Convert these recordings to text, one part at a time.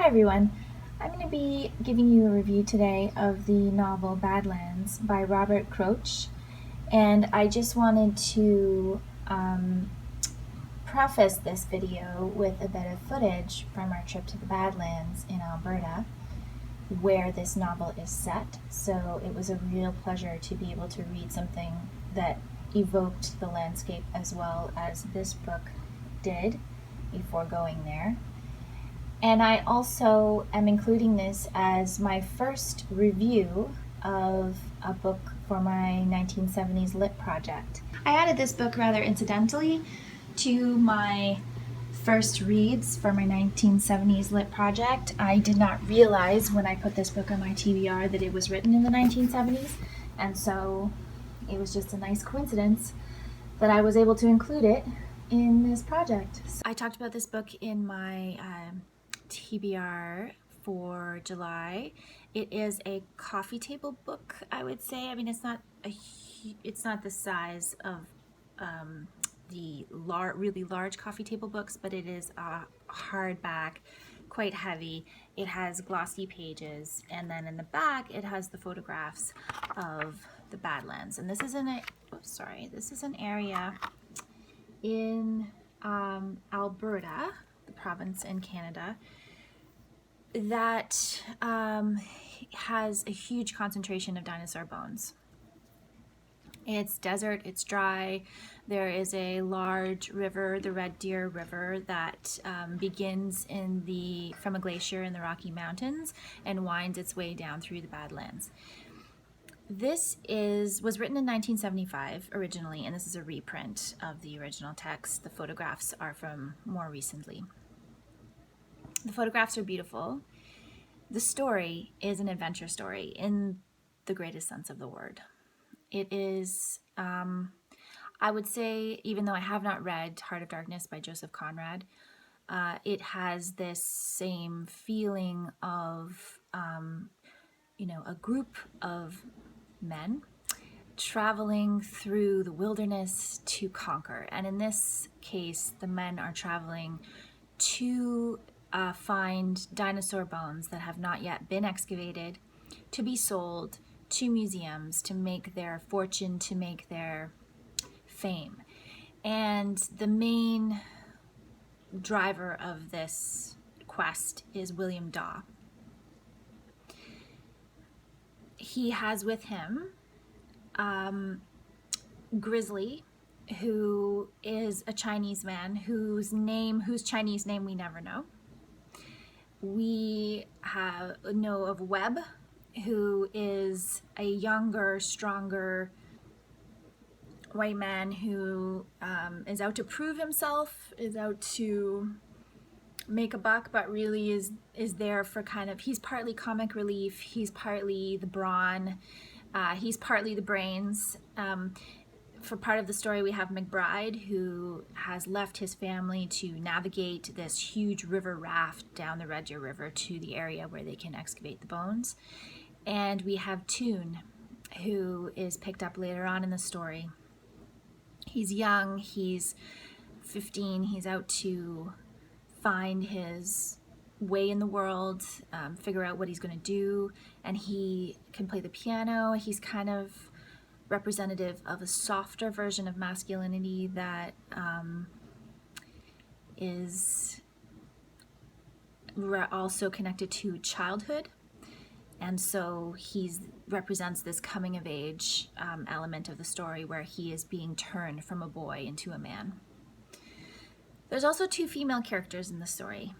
Hi everyone. I'm going to be giving you a review today of the novel Badlands by Robert Croce, and I just wanted to preface this video with a bit of footage from our trip to the Badlands in Alberta, where this novel is set. So it was a real pleasure to be able to read something that evoked the landscape as well as this book did before going there. And I also am including this as my first review of a book for my 1970s lit project. I added this book rather incidentally to my first reads for my 1970s lit project. I did not realize when I put this book on my TBR that it was written in the 1970s, and so it was just a nice coincidence that I was able to include it in this project. I talked about this book in my TBR for July. It is a coffee table book, I would say. I mean, it's not the size of the really large coffee table books, but it is a hardback, quite heavy. It has glossy pages, and then in the back it has the photographs of the Badlands. And this is this is an area in Alberta, the province in Canada, that has a huge concentration of dinosaur bones. It's desert, it's dry. There is a large river, the Red Deer River, that begins from a glacier in the Rocky Mountains and winds its way down through the Badlands. This was written in 1975 originally, and this is a reprint of the original text. The photographs are from more recently. The photographs are beautiful. The story is an adventure story in the greatest sense of the word. It is, I would say, even though I have not read Heart of Darkness by Joseph Conrad, it has this same feeling of, a group of men traveling through the wilderness to conquer. And in this case, the men are traveling to find dinosaur bones that have not yet been excavated, to be sold to museums, to make their fortune, to make their fame. And the main driver of this quest is William Daw. He has with him Grizzly, who is a Chinese man whose Chinese name we never know. We know of Webb, who is a younger, stronger white man who is out to prove himself, is out to make a buck, but really is there for he's partly comic relief, he's partly the brawn, he's partly the brains. For part of the story, we have McBride, who has left his family to navigate this huge river raft down the Red Deer River to the area where they can excavate the bones. And we have Toon, who is picked up later on in the story. He's young, he's 15, he's out to find his way in the world, figure out what he's going to do, and he can play the piano. He's kind of representative of a softer version of masculinity that is also connected to childhood, and so he represents this coming of age element of the story where he is being turned from a boy into a man. There's also two female characters in the story.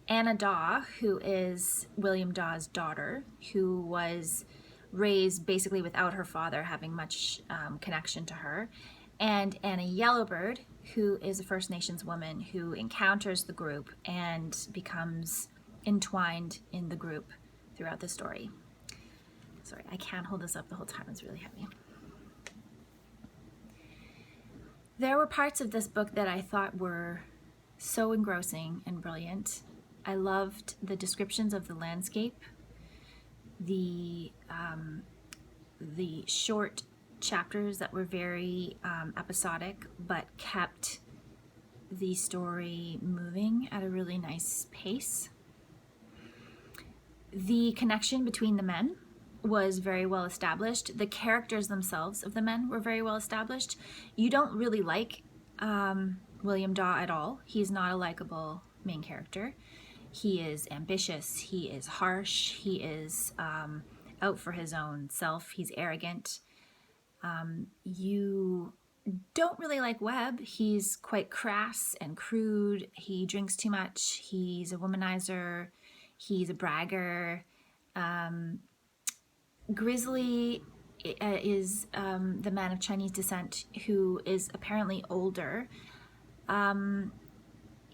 Anna Daw, who is William Daw's daughter, who was raised basically without her father having much connection to her, and Anna Yellowbird, who is a First Nations woman who encounters the group and becomes entwined in the group throughout the story. Sorry, I can't hold this up the whole time, it's really heavy. There were parts of this book that I thought were so engrossing and brilliant. I loved the descriptions of the landscape, the short chapters that were very episodic but kept the story moving at a really nice pace. The connection between the men was very well established. The characters themselves of the men were very well established. You don't really like William Daw at all. He's not a likable main character. He is ambitious, he is harsh, he is out for his own self, he's arrogant. You don't really like Webb. He's quite crass and crude. He drinks too much. He's a womanizer. He's a bragger. Grizzly is the man of Chinese descent who is apparently older.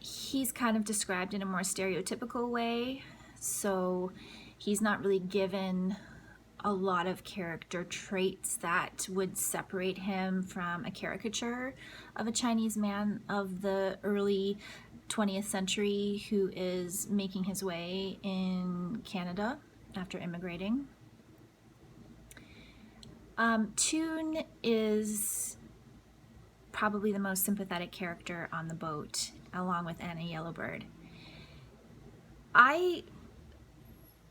He's kind of described in a more stereotypical way, so he's not really given a lot of character traits that would separate him from a caricature of a Chinese man of the early 20th century who is making his way in Canada after immigrating. Toon is probably the most sympathetic character on the boat, along with Anna Yellowbird. I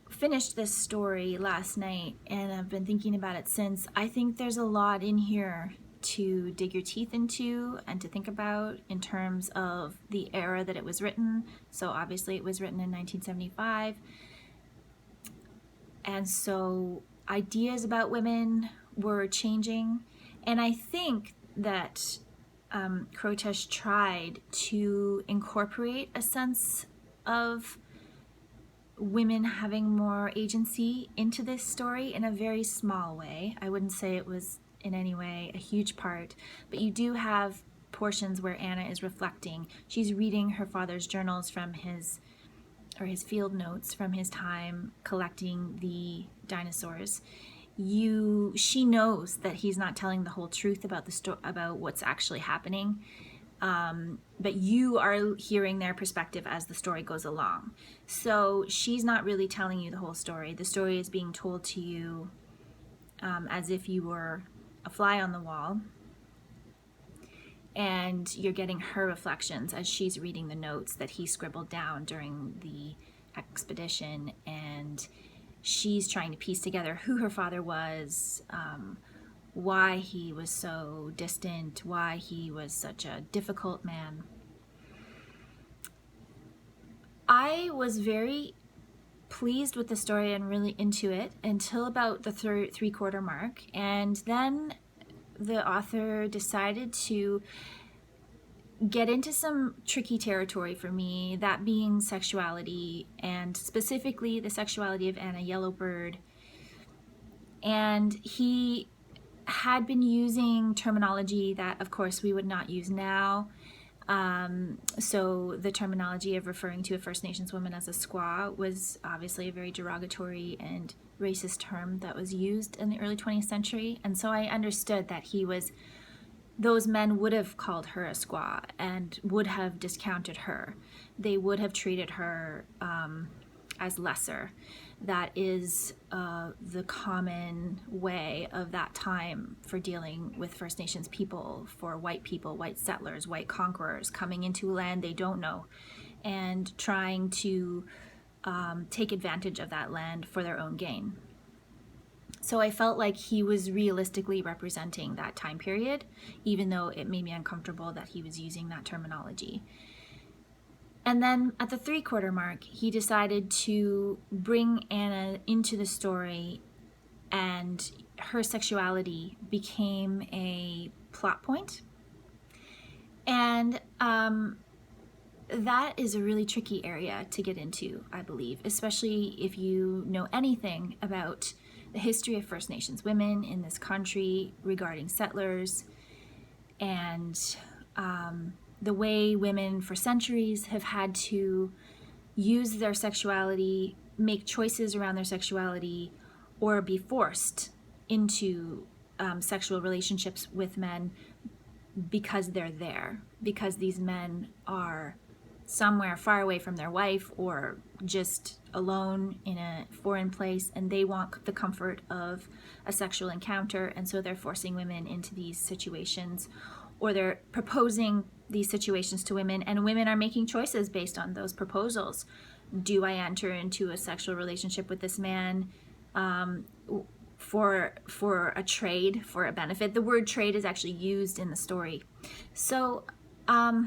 finished this story last night and I've been thinking about it since. I think there's a lot in here to dig your teeth into and to think about in terms of the era that it was written. So obviously it was written in 1975. And so ideas about women were changing. And I think that Crotesh tried to incorporate a sense of women having more agency into this story in a very small way. I wouldn't say it was in any way a huge part, but you do have portions where Anna is reflecting. She's reading her father's journals from his field notes from his time collecting the dinosaurs. She knows that he's not telling the whole truth about about what's actually happening. But you are hearing their perspective as the story goes along. So she's not really telling you the whole story. The story is being told to you as if you were a fly on the wall. And you're getting her reflections as she's reading the notes that he scribbled down during the expedition. And she's trying to piece together who her father was, why he was so distant, why he was such a difficult man. I was very pleased with the story and really into it until about the three-quarter mark, and then the author decided to get into some tricky territory for me, that being sexuality, and specifically the sexuality of Anna Yellowbird. And he had been using terminology that, of course, we would not use now. So the terminology of referring to a First Nations woman as a squaw was obviously a very derogatory and racist term that was used in the early 20th century. And so I understood that those men would have called her a squaw and would have discounted her. They would have treated her as lesser. That is the common way of that time for dealing with First Nations people, for white people, white settlers, white conquerors coming into land they don't know and trying to take advantage of that land for their own gain. So I felt like he was realistically representing that time period, even though it made me uncomfortable that he was using that terminology. And then at the three-quarter mark, he decided to bring Anna into the story, and her sexuality became a plot point. And that is a really tricky area to get into, I believe, especially if you know anything about the history of First Nations women in this country regarding settlers and the way women for centuries have had to use their sexuality, make choices around their sexuality, or be forced into sexual relationships with men because they're there, because these men are somewhere far away from their wife or just alone in a foreign place, and they want the comfort of a sexual encounter, and so they're forcing women into these situations, or they're proposing these situations to women, and women are making choices based on those proposals. do I enter into a sexual relationship with this man for a trade, for a benefit? The word trade is actually used in the story. So I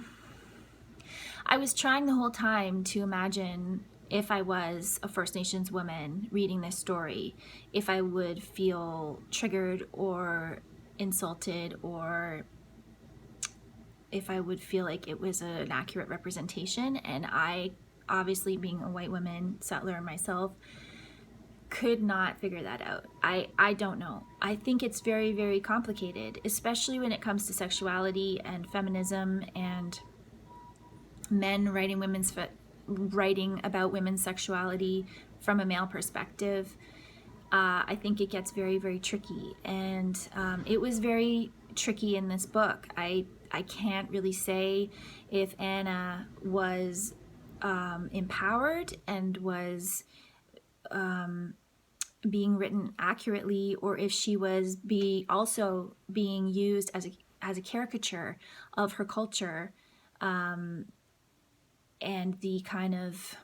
was trying the whole time to imagine if I was a First Nations woman reading this story, if I would feel triggered or insulted, or if I would feel like it was an accurate representation. And I, obviously being a white woman settler myself, could not figure that out. I don't know. I think it's very, very complicated, especially when it comes to sexuality and feminism and men writing about women's sexuality from a male perspective. I think it gets very, very tricky, and it was very tricky in this book. I can't really say if Anna was empowered and was being written accurately, or if she was also being used as a caricature of her culture, and the kind of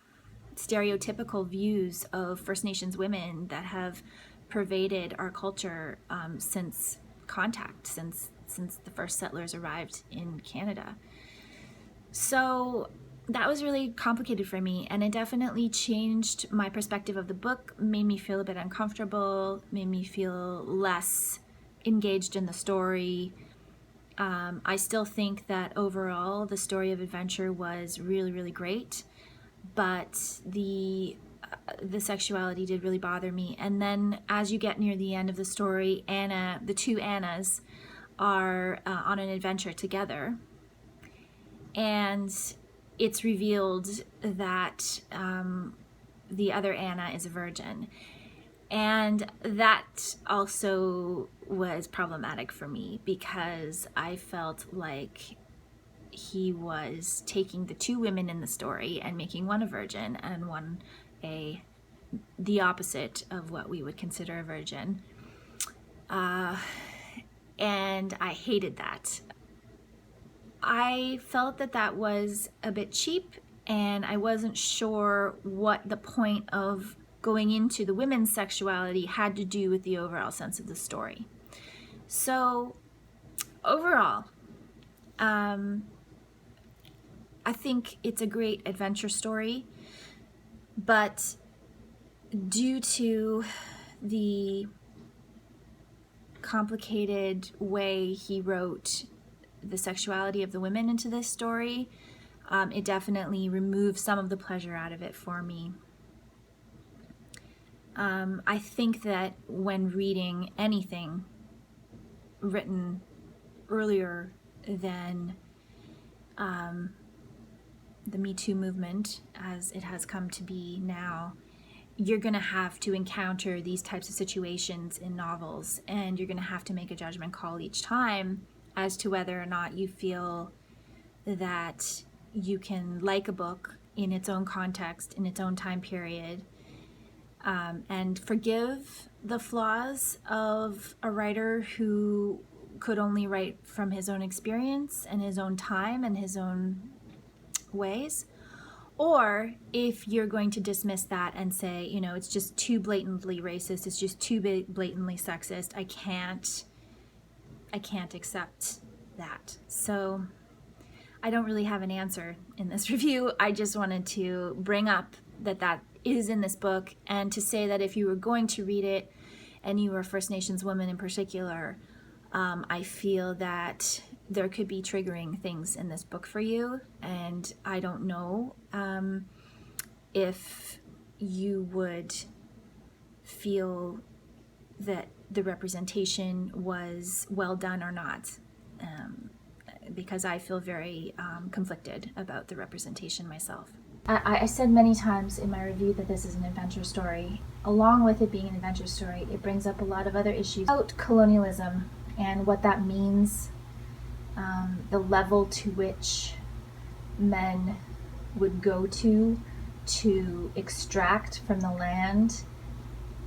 stereotypical views of First Nations women that have pervaded our culture since the first settlers arrived in Canada. So that was really complicated for me, and it definitely changed my perspective of the book, made me feel a bit uncomfortable, made me feel less engaged in the story. I still think that overall the story of adventure was really, really great, but the sexuality did really bother me. And then as you get near the end of the story, the two Annas are on an adventure together, and it's revealed that the other Anna is a virgin. And that also was problematic for me, because I felt like he was taking the two women in the story and making one a virgin and one the opposite of what we would consider a virgin. And I hated that. I felt that was a bit cheap, and I wasn't sure what the point of going into the women's sexuality had to do with the overall sense of the story. So overall, I think it's a great adventure story, but due to the complicated way he wrote the sexuality of the women into this story, it definitely removed some of the pleasure out of it for me. I think that when reading anything written earlier than the Me Too movement, as it has come to be now, you're going to have to encounter these types of situations in novels, and you're going to have to make a judgment call each time as to whether or not you feel that you can like a book in its own context, in its own time period, and forgive the flaws of a writer who could only write from his own experience and his own time and his own ways. Or if you're going to dismiss that and say, it's just too blatantly racist, it's just too blatantly sexist, I can't accept that. So I don't really have an answer in this review. I just wanted to bring up that is in this book, and to say that if you were going to read it and you were a First Nations woman in particular, I feel that there could be triggering things in this book for you, and I don't know if you would feel that the representation was well done or not, because I feel very conflicted about the representation myself. I said many times in my review that this is an adventure story. Along with it being an adventure story, it brings up a lot of other issues about colonialism and what that means, the level to which men would go to extract from the land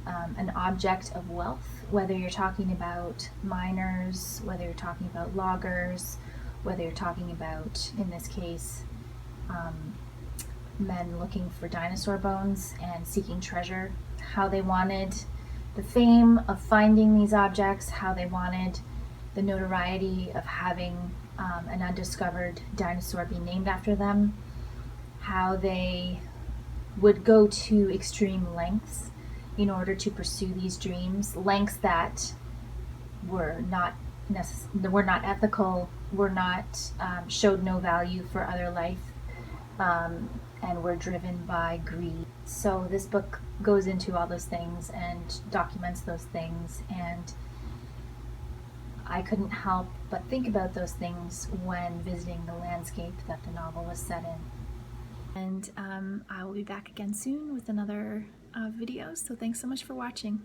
an object of wealth, whether you're talking about miners, whether you're talking about loggers, whether you're talking about, in this case, men looking for dinosaur bones and seeking treasure, how they wanted the fame of finding these objects, how they wanted the notoriety of having an undiscovered dinosaur be named after them, how they would go to extreme lengths in order to pursue these dreams, lengths that were not were not ethical, were not showed no value for other life, and were driven by greed. So this book goes into all those things and documents those things, and I couldn't help but think about those things when visiting the landscape that the novel was set in. And I will be back again soon with another video, so thanks so much for watching.